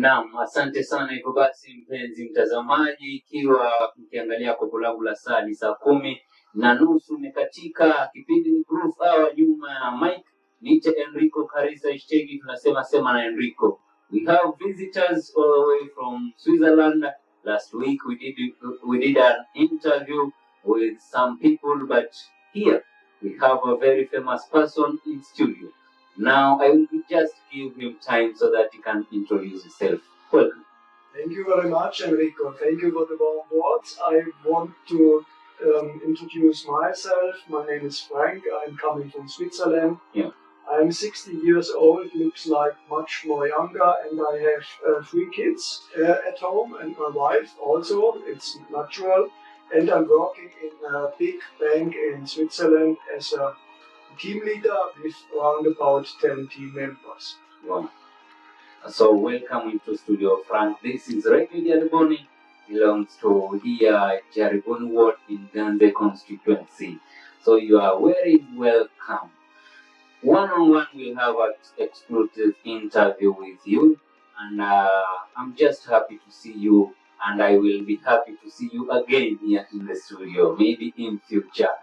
Naam, asante sana. Hivyo basi, mpenzi mtazamaji, ikiwa mkiangalia kopo langu la saa ni saa 10:30 imekatika, kipindi ni Groove Hour. Nyuma ya mic niite Enrico Karisa Ishtegi, tunasema sema na Enrico. We have visitors all the way from Switzerland. Last week we did an interview with some people, but here we have a very famous person in studio. Now I will just give him time so that he can introduce himself. Welcome. Thank you very much, Enrico. Thank you for the warm words. I want to introduce myself. My name is Frank. I'm coming from Switzerland. Yeah. I'm 60 years old, looks like much more younger, and I have 3 kids at home, and my wife also. It's natural. And I'm working in a big bank in Switzerland as a team leader with around about 10 team members. Wow. So welcome into studio, Frank. This is Radio Jariboni, belongs to here Jariboni Ward in Ganze constituency. So you are very welcome. One-on-one we'll have an exclusive interview with you, and I'm just happy to see you, and I will be happy to see you again here in the studio, maybe in future.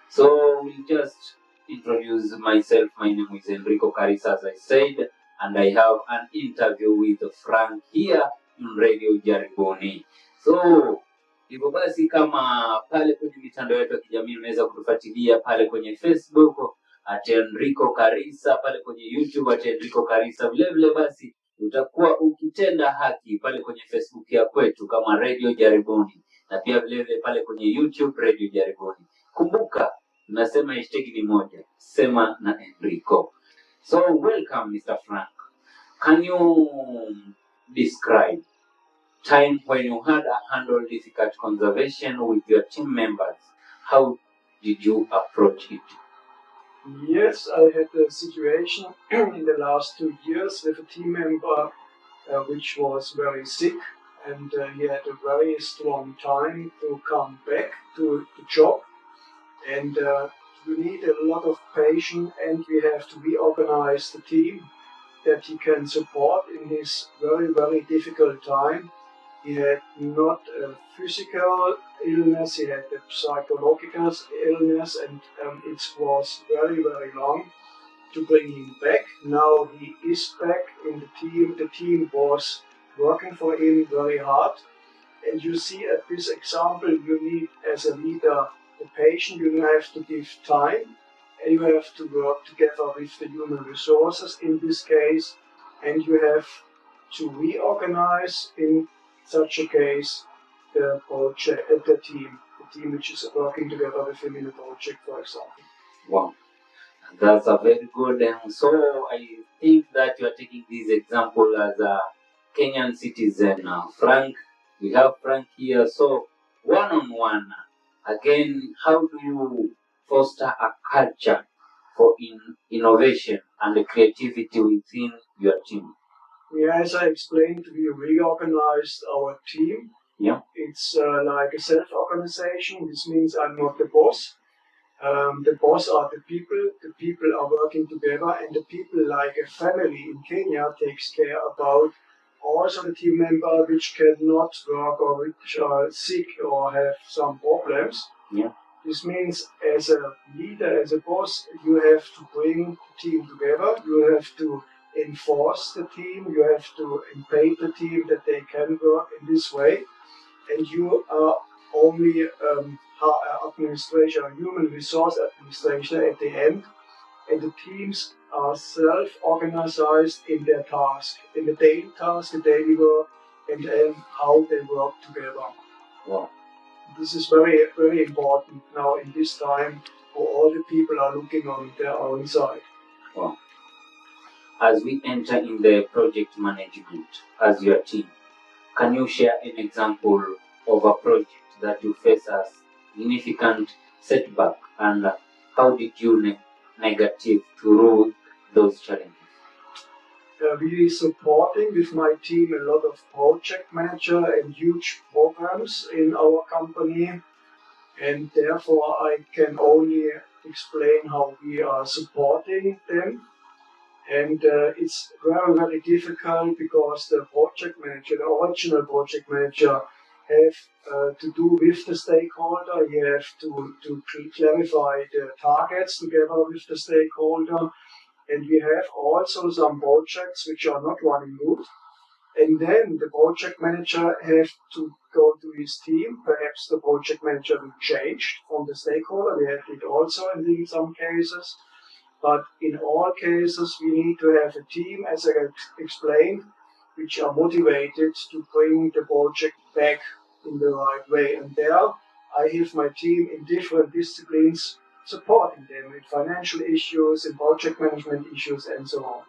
So we'll just introduce myself. My name is Enrico Karisa, as I said, and I have an interview with Frank here in Radio Jariboni. So hivyo basi, kama pale kwenye mitandao yetu ya kijamii unaweza kutufuatilia pale kwenye Facebook @Enrico Karisa, pale kwenye YouTube @Enrico Karisa. Vile basi utakuwa ukitenda haki pale kwenye Facebook ya kwetu kama Radio Jariboni, na pia vile pale kwenye YouTube Radio Jariboni. Kumbuka tunasema hashtag ni moja, sema na Enrico. So welcome, Mr. Frank. Can you describe time when you had a handle difficult conversation with your team members? How did you approach it? Yes, I had a situation in the last 2 years with a team member which was very sick, and he had a very strong time to come back to the job. And we need a lot of patience, and we have to reorganize the team that he can support in his very, very difficult time. He had not a physical illness, he had a psychological illness, and it was very, very long to bring him back. Now he is back in the team. The team was working for him very hard. And you see at this example, you need as a leader the patient, you have to give time, and you have to work together with the human resources in this case, and you have to reorganize in such a case the project, the team which is working together with him in a project, for example. Wow, that's a very good. And so I think that you are taking this example as a Kenyan citizen. Frank, we have Frank here. So one-on-one, again, how do you foster a culture for innovation and creativity within your team? Yeah, as I explained, we reorganized our team. Yeah. It's like a self-organization. This means I'm not the boss. The boss are the people. The people are working together, and the people, like a family in Kenya, takes care about also the team member which cannot work or which are sick or have some problems. Yeah. This means as a leader, as a boss, you have to bring the team together. You have to enforce the team. You have to empower the team that they can work in this way. And you are only administration, human resource administration at the end. And the teams are self-organized in their task, in the daily task, the daily work, and how they work together. Wow. This is very, very important now in this time where all the people are looking on their own side. Wow. As we enter in the project management as your team, can you share an example of a project that you face as significant setback, and how did you negative through those challenges? We supporting with my team a lot of project manager and huge programs in our company, and therefore I can only explain how we are supporting them. And it's very, very difficult because the project manager, the original project manager, have to do with the stakeholder. You have to clarify the targets together with the stakeholder. And we have also some projects which are not running good. And then the project manager has to go to his team. Perhaps the project manager will change from the stakeholder. We have it also in some cases. But in all cases, we need to have a team, as I explained, which are motivated to bring the project back in the right way. And there, I have my team in different disciplines supporting them with financial issues, in project management issues, and so on.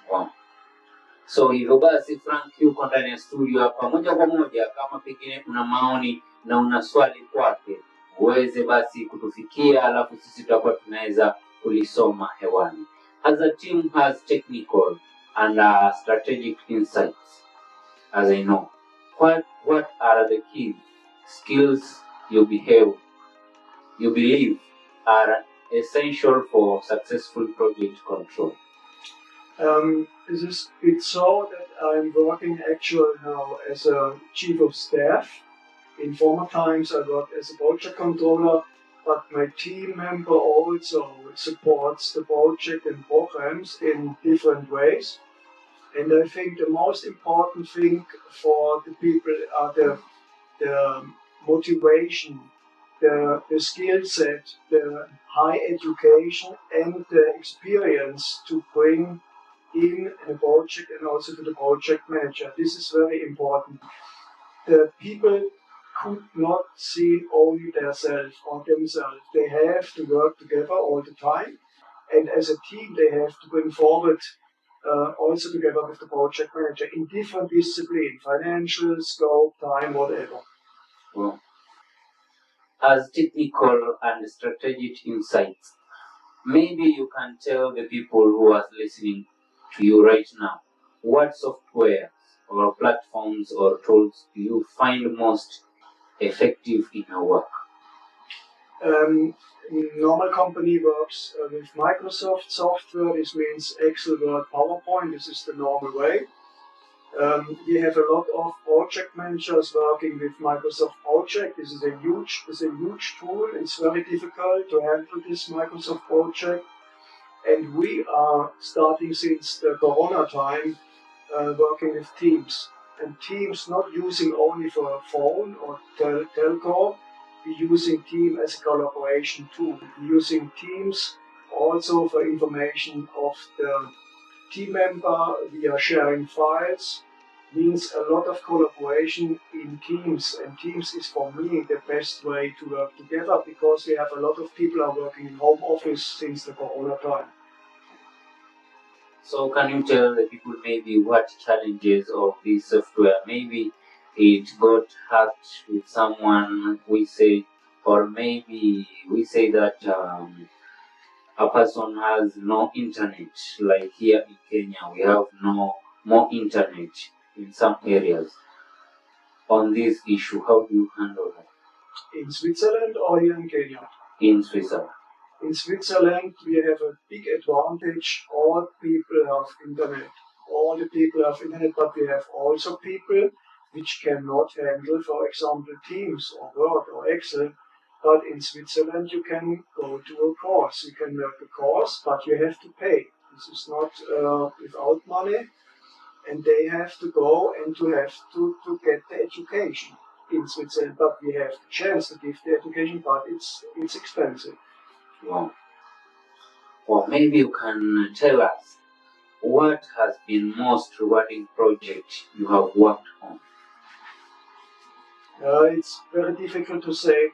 Wow. So hivyo basi Frank yuko ndani ya studio hapa moja kwa moja, kama pengine una maoni na una swali kwake uweze basi kutufikia, alafu sisi tutakuwa tunaweza kulisoma hewani. As a team has technical and strategic insights, as I know, what are the key skills you believe are essential for successful project control? It's so that I'm working actually now as a chief of staff. In former times I worked as a project controller, but my team member also supports the project and programs in different ways. And I think the most important thing for the people are the motivation, the skill set, the high education and the experience to bring in a project and also to the project manager. This is very important. The people could not see only themselves or themselves. They have to work together all the time. And as a team, they have to bring forward also together with the project manager in different disciplines, financial, scope, time, whatever. Well, as technical and strategic insights, maybe you can tell the people who are listening to you right now, what software or platforms or tools do you find most effective in your work? Normal company works with Microsoft software. This means Excel, Word, PowerPoint. This is the normal way. We have a lot of project managers working with Microsoft Project. This is a huge tool. It's very difficult to handle this Microsoft Project. And we are starting since the Corona time working with Teams. And Teams not using only for phone or telco. We're using Teams as a collaboration tool. We're using Teams also for information of the team member. We are sharing files. Means a lot of collaboration in Teams, and Teams is for me the best way to work together because we have a lot of people are working in home office since the Corona time. So can you tell the people maybe what challenges of this software? Maybe it got hacked with someone, we say, or maybe we say that a person has no internet, like here in Kenya we have no more internet in some areas. On this issue, how do you handle that? In Switzerland or here in Kenya? In Switzerland. In Switzerland, we have a big advantage. All people have internet. All the people have internet, but we have also people which cannot handle, for example, Teams or Word or Excel. But in Switzerland, you can go to a course. You can work a course, but you have to pay. This is not without money. And they have to go and to get the education in Switzerland. But we have the chance to give the education, but it's expensive. Wow. Or maybe you can tell us what has been most rewarding project you have worked on. It's very difficult to say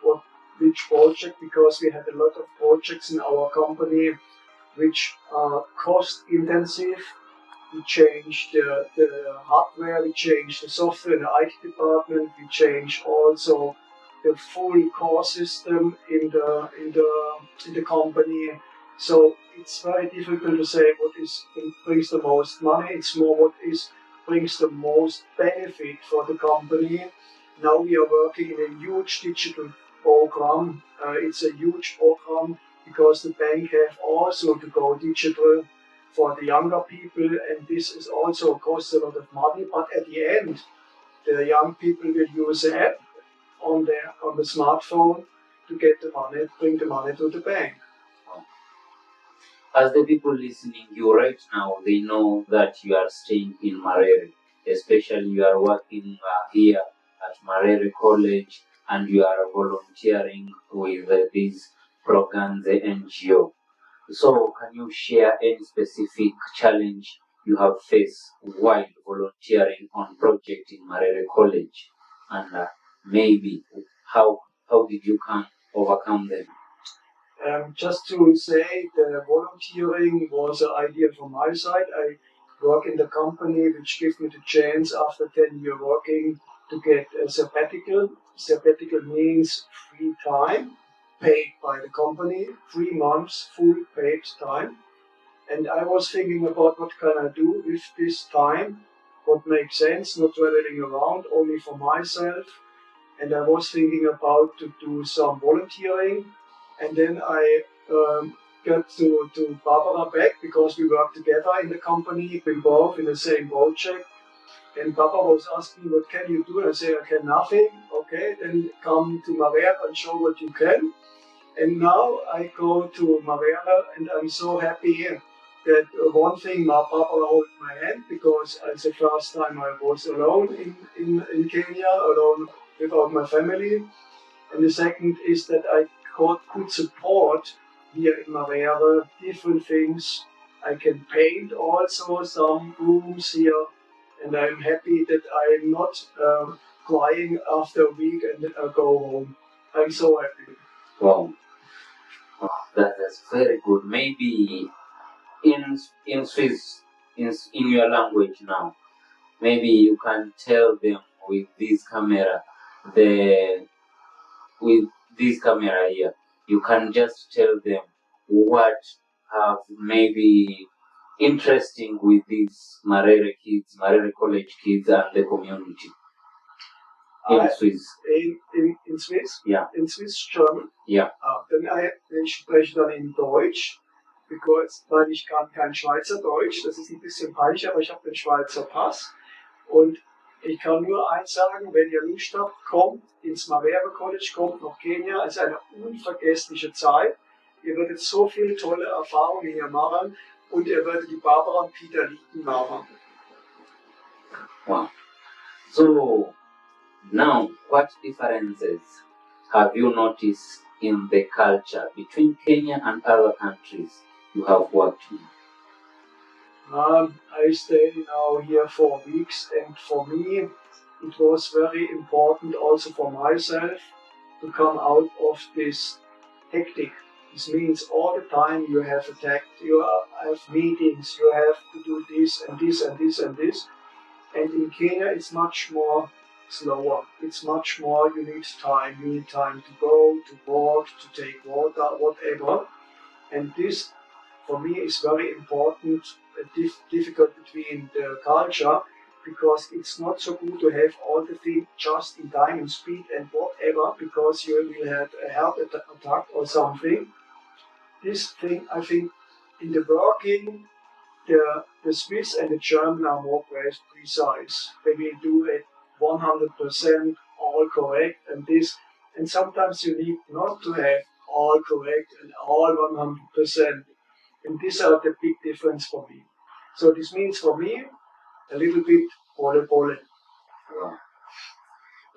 which project because we had a lot of projects in our company which are cost intensive. We changed the hardware, we changed the software in the IT department, we changed also the full core system in the company. So it's very difficult to say what brings the most money. It's more what brings the most benefit for the company. Now we are working in a huge digital program. It's a huge program because the bank have also to go digital. for the younger people, and this is also costs a lot of money. But at the end, the young people will use an app on the smartphone to get the money, bring the money to the bank. As the people listening you right now, they know that you are staying in Marere, especially you are working here at Marere College and you are volunteering with these programs, the NGO. So can you share any specific challenge you have faced while volunteering on project in Marere College? And maybe how did you overcome them? Just to say, the volunteering was an idea from my side. I work in the company which gives me the chance after 10 years working to get a sabbatical. Sabbatical means free time paid by the company, 3 months full paid time. And I was thinking about what can I do with this time, what makes sense, not traveling around only for myself. And I was thinking about to do some volunteering. And then I got to Barbara back because we work together in the company, we both in the same project. And Barbara was asking, what can you do? And I said, I can nothing. Okay, then come to Marere and show what you can. And now I go to Marere and I'm so happy that one thing, Barbara hold my hand because it's the first time I was alone in Kenya, alone without my family. And the second is that I could support here in Marere different things. I can paint also some rooms here, and I'm happy that I'm not crying after a week and I go home. I'm so happy. Wow, that's very good. Maybe in Swiss, in your language now, maybe you can tell them with this camera, the with this camera here, you can just tell them what have maybe interesting with these Marere kids, Marere College kids and the community in Swiss. In Swiss? Ja. In Swiss German? Ja. Ich spreche dann in Deutsch, weil ich kann kein Schweizerdeutsch, das ist ein bisschen peinlich, aber ich habe den Schweizer Pass. Und ich kann nur eins sagen, wenn ihr Lust habt, kommt ins Marere College, kommt nach Kenia, es ist eine unvergessliche Zeit. Ihr werdet so viele tolle Erfahrungen hier machen und ihr werdet die Barbara und Peter lieben machen. Wow. So, now, what differences have you noticed in the culture between Kenya and other countries you have worked in? I stayed now here for weeks, and for me it was very important also for myself to come out of this hectic. This means all the time you have attacked, you have meetings, you have to do this and this and this and this. And in Kenya it's much more slower. It's much more, you need time to go, to walk, to take water, whatever. And this for me is very important, difficult between the culture, because it's not so good to have all the things just in time and speed and whatever, because you will have a heart attack or something. This thing, I think, in the working, the Swiss and the German are more precise. They will do it 100% all correct and this. And sometimes you need not to have all correct and all 100%. And these are the big difference for me. So this means for me, a little bit pole.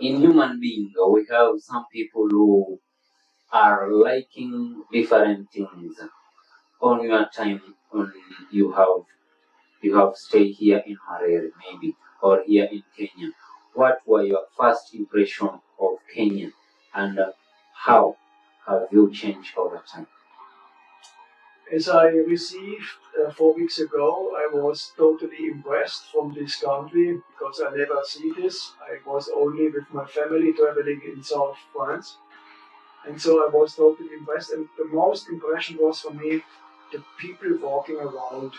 In human being, we have some people who are liking different things. On your time, when you have stayed here in Marere, maybe, or here in Kenya. What were your first impression of Kenya, and how have you changed over time? As I received 4 weeks ago, I was totally impressed from this country because I never see this. I was only with my family traveling in South France. And so I was totally impressed. And the most impression was for me the people walking around.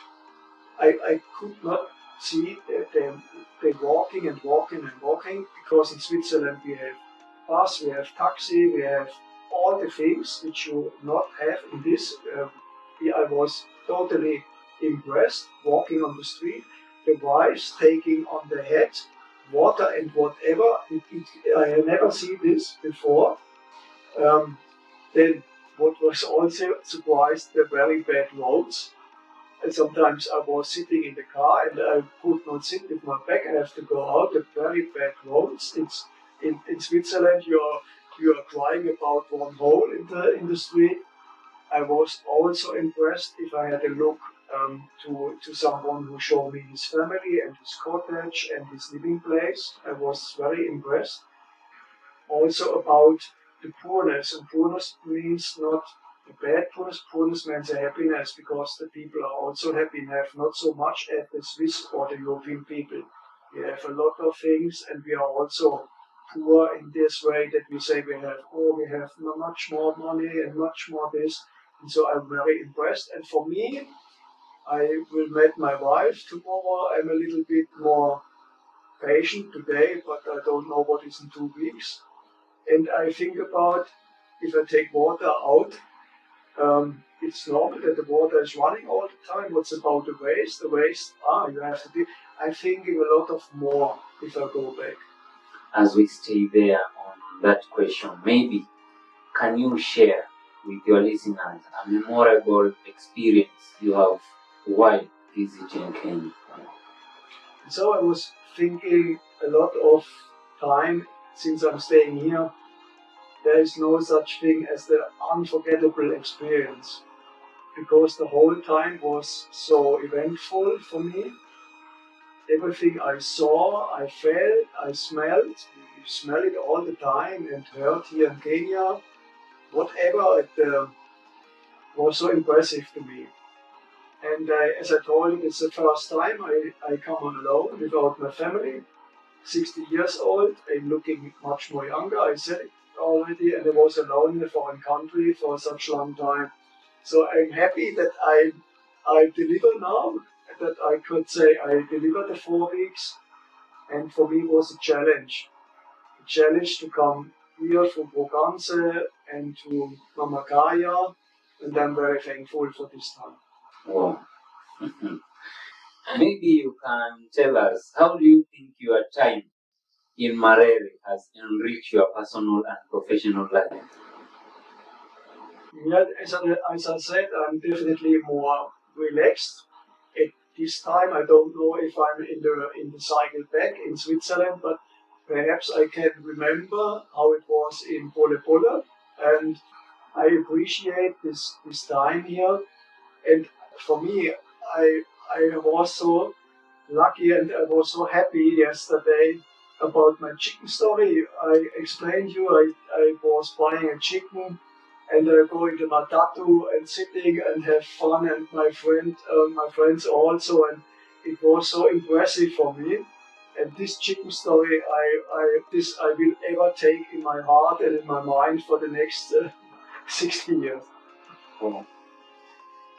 I could not see them walking because in Switzerland we have bus, we have taxi, we have all the things which you not have in this. I was totally impressed walking on the street. The wives taking on the head water and whatever. I had never seen this before. Then what was also surprised, the very bad roads. And sometimes I was sitting in the car and I could not sit with my back. I have to go out. The very bad roads. It's in Switzerland. You are crying about one hole in the street. I was also impressed if I had a look to someone who showed me his family and his cottage and his living place. I was very impressed. Also about the poorness, and poorness means not a bad poorness. Poorness means a happiness because the people are also happy and have not so much as the Swiss or the European people. We have a lot of things, and we are also poor in this way that we say we have much more money and much more this. And so I'm very impressed. And for me, I will meet my wife tomorrow. I'm a little bit more patient today, but I don't know what is in 2 weeks. And I think about if I take water out, it's normal that the water is running all the time. What's about the waste? The waste, you have to do. I'm thinking a lot of more if I go back. As we stay there on that question, maybe can you share with your listeners a memorable experience you have while visiting Kenya? So I was thinking a lot of time since I'm staying here. There is no such thing as the unforgettable experience because the whole time was so eventful for me. Everything I saw, I felt, I smelled, you smell it all the time and heard here in Kenya, whatever it was so impressive to me. And as I told you, it's the first time I come on alone without my family. 60 years old, I'm looking much more younger, I said it already, and I was alone in a foreign country for such a long time. So I'm happy that I deliver now, that I could say I delivered the 4 weeks, and for me it was a challenge. A challenge to come here from Broganze and to Mamakaya, and I'm very thankful for this time. Wow. Maybe you can tell us, how do you think your time in Marere has enriched your personal and professional life? Yeah, as I said, I'm definitely more relaxed. At this time, I don't know if I'm in the cycle back in Switzerland, but perhaps I can remember how it was in Pole Pole, and I appreciate this time here. And for me, I was so lucky and I was so happy yesterday about my chicken story. I explained you I was buying a chicken and going to Matatu and sitting and have fun and my friends also, and it was so impressive for me. And this chicken story I will ever take in my heart and in my mind for the next 60 years. Oh.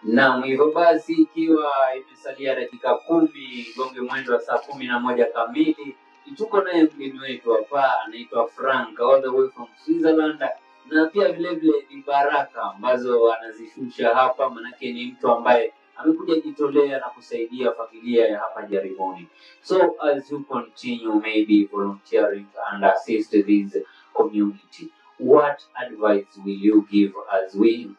Naam, hivyo basi ikiwa imesalia dakika 10 gonge mwendo wa saa 11 kamili, tuko naye mgeni wetu hapa anaitwa Frank all the way from Switzerland, na pia vile vile ni baraka ambazo anazishusha hapa, manake ni mtu ambaye amekuja jitolea na kusaidia familia ya hapa Jaribuni. So as you continue maybe volunteering and assist this community, what advice will you give as we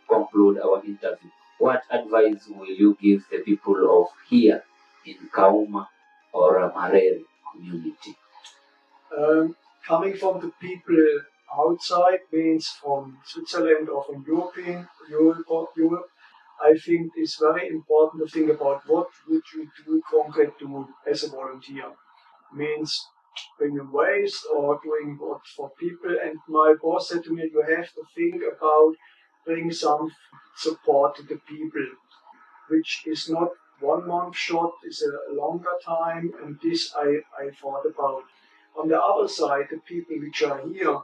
conclude our interview? What advice will you give the people of here in Kauma or Marere community? Coming from the people outside, means from Switzerland or from Europe, I think it's very important to think about what would you do concretely as a volunteer. Means bringing waste or doing what for people. And my boss said to me, you have to think about bring some support to the people, which is not 1 month short, it's a longer time, and this I thought about. On the other side, the people which are here,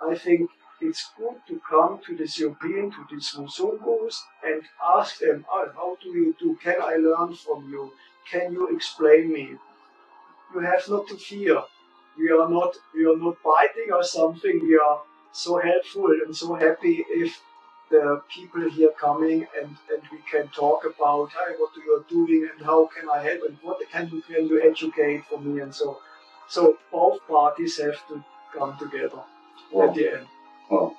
I think it's good to come to this European, to these Musungus, and ask them, how do you do? Can I learn from you? Can you explain me? You have not to fear. We are not biting or something. We are so helpful and so happy if the people here coming and we can talk about, hey, what you are doing and how can I help and what can you educate for me and so. So both parties have to come together at the end. Well,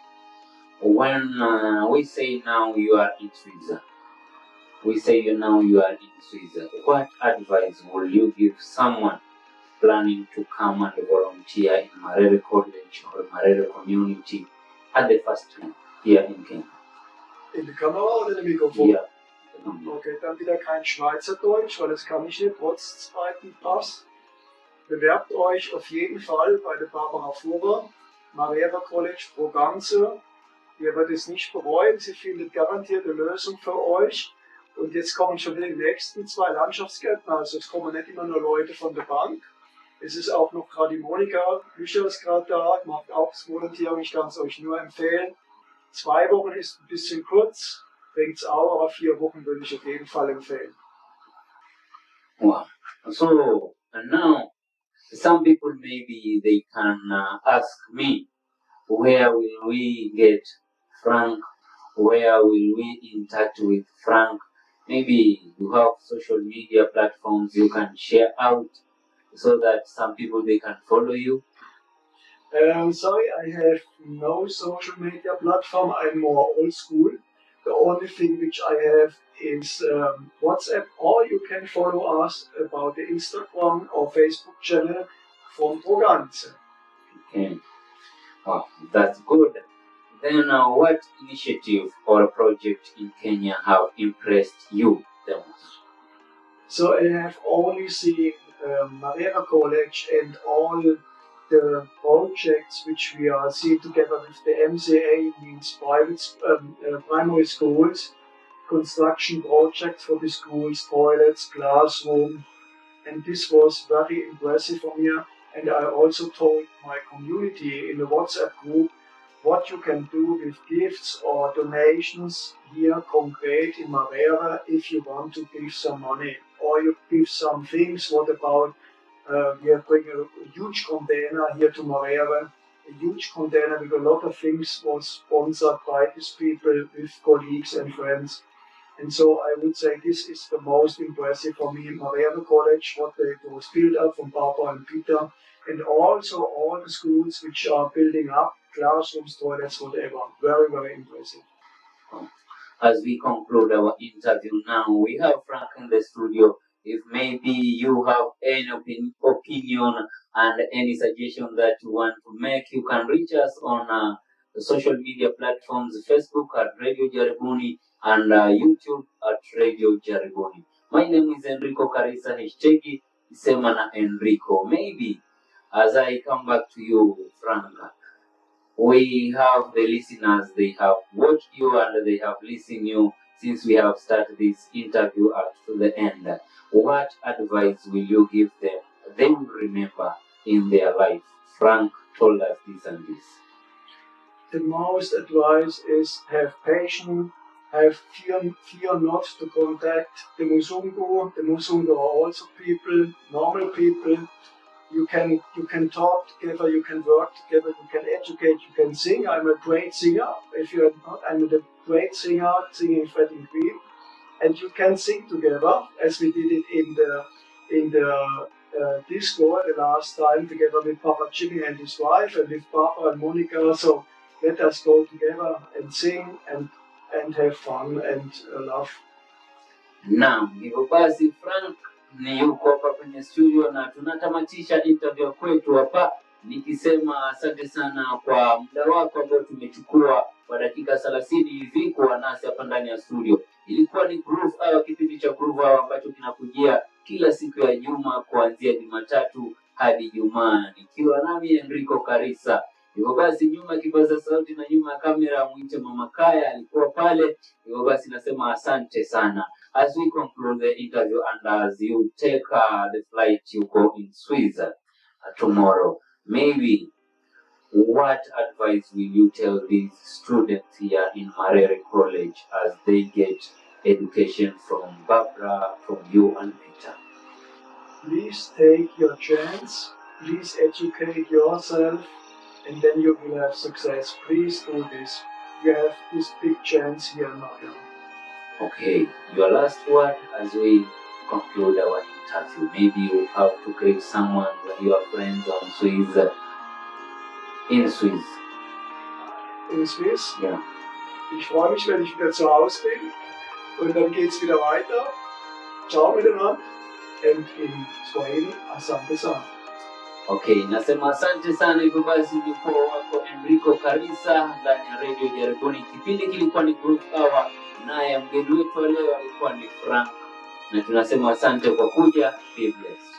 when we say now you are in Switzerland, what advice will you give someone planning to come and volunteer in Marere College or Marere community at the first time here in Kenya? In die Kamera oder in den Mikrofon? Ja. Okay, dann wieder kein Schweizerdeutsch, weil das kann ich nicht, trotz zweiten Pass. Bewerbt euch auf jeden Fall bei der Barbara Fuhrer, Marere College pro Ganze. Ihr werdet es nicht bereuen, sie findet garantiert eine Lösung für euch. Und jetzt kommen schon wieder die nächsten 2 Landschaftsgärtner, also es kommen nicht immer nur Leute von der Bank. Es ist auch noch gerade die Monika Bücher ist gerade da, macht auch das Volontieren, ich kann es euch nur empfehlen. 2 Wochen ist ein bisschen kurz, bringt es auch, aber 4 Wochen würde ich auf jeden Fall empfehlen. Wow. So, and now, some people maybe they can ask me, where will we get Frank? Where will we in touch with Frank? Maybe you have social media platforms you can share out so that some people they can follow you. Sorry, I have no social media platform. I'm more old school. The only thing which I have is WhatsApp, or you can follow us about the Instagram or Facebook channel from Proganze. Okay. Wow, that's good. Then what initiative or project in Kenya have impressed you the most? So I have only seen Marere College and all the projects which we are seeing together with the MCA, means primary schools, construction projects for the schools, toilets, classroom, and this was very impressive for me. And I also told my community in the WhatsApp group what you can do with gifts or donations here concrete in Marere if you want to give some money or you give some things. What about we are bringing a huge container here to Marere, a huge container with a lot of things was sponsored by these people with colleagues and friends. And so I would say this is the most impressive for me in Marere College, what was built up from Barbara and Peter, and also all the schools which are building up, classrooms, toilets, whatever. Very, very impressive. As we conclude our interview now, we have Frank in the studio. If maybe you have any opinion and any suggestion that you want to make, you can reach us on the social media platforms, Facebook at Radio Jaribuni and YouTube at Radio Jaribuni. My name is Enrico Carissa, hashtag Semana Enrico. Maybe as I come back to you, Frank, we have the listeners, they have watched you and they have listened you since we have started this interview up to the end. What advice will you give them? They will remember in their life. Frank told us this and this. The most advice is have patience, have fear not to contact the Musungu. The Musungu are also people, normal people. You can talk together, you can work together, you can educate, you can sing. I'm a great singer. If you're not, I'm a great singer, singing Fred and Queen. And you can sing together, as we did it in the disco the last time, together with Papa Jimmy and his wife, and with Barbara and Monica. So let us go together and sing and have fun and laugh. Naam, hivyo basi Frank ni yuko hapa kwenye studio na tunatamatisha interview kwetu hapa nikisema asante sana kwa muda wako ambao tumechukua kwa dakika 30 hivi kuwa nasi hapa ndani ya studio. Ilikuwa ni kipindi cha Groove Hour ambacho kinakujia kila siku ya juma kuanzia Jumatatu hadi Ijumaa, nikiwa nami Enrico Carissa. Hivyo basi nyuma kipaza sauti na nyuma ya kamera mwite Mama Kaya alikuwa pale. Hivyo basi nasema asante sana. As we conclude the interview and as you take the flight, you go in Switzerland tomorrow, maybe what advice will you tell these students here in Marere College as they get education from Barbara, from you and Peter? Please take your chance, please educate yourself, and then you will have success. Please do this. we have this big chance here now. Okay, your last word as we conclude our interview. Maybe you have to greet someone, your friends on Swiss, in Swiss. In Swiss? Ja. Ich freue mich, wenn ich wieder zu Hause bin. Und dann geht es wieder weiter. Ciao miteinander. And in Swahili, asante sana. Okay, nasema asante sana. Hivyo basi mlikuwa wako Enrico Karisa ndani ya Radio Jaribuni. Kipindi kilikuwa ni Group Hour, naye mgeni wetu leo alikuwa ni Frank, na tunasema asante kwa kuja. Be blessed.